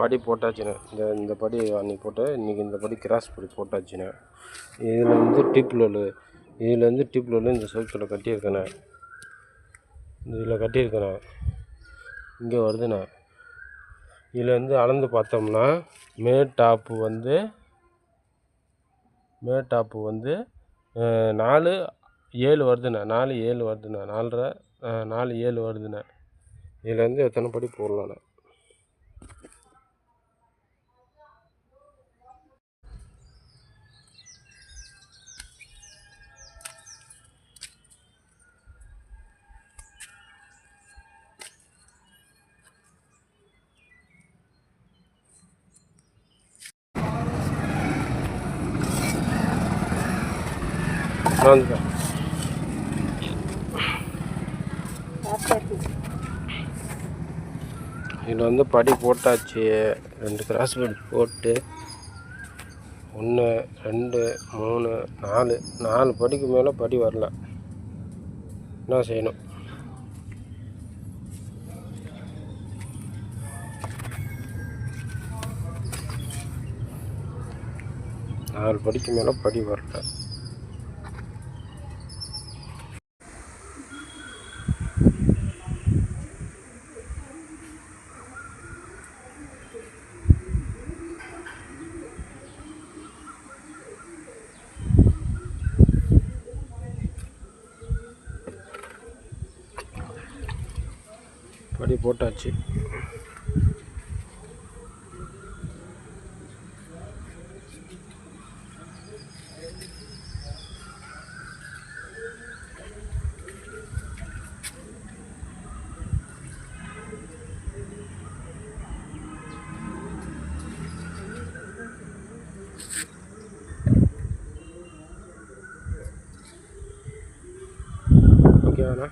படி போட்டாச்சுண்ணே. இந்த படி அன்றைக்கி போட்டு இன்றைக்கி இந்த படி கிராஸ் படி போட்டாச்சுண்ணே. இதில் வந்து டிப் லோலு இந்த செவுத்தில் கட்டியிருக்கேண்ணே. இதில் கட்டியிருக்கேண்ணே. இங்கே வருதுண்ணே. இதில் வந்து அளந்து பார்த்தோம்னா மே டாப்பு வந்து 4-7 வருதுண்ணே. 4-7 வருதுண்ணே. 4.5 4-7 வருதுண்ணே. இதில் வந்து எத்தனை படி போடலாண்ணே? இதில் வந்து படி போட்டாச்சு. 2 கிராஸ் படி போட்டு 1 2 3 4 படிக்கு மேலே படி வரல. என்ன செய்யணும்? நாலு படிக்கு மேலே படி வரல. படி போட்டாச்சு. ஓகேவாண்ணா?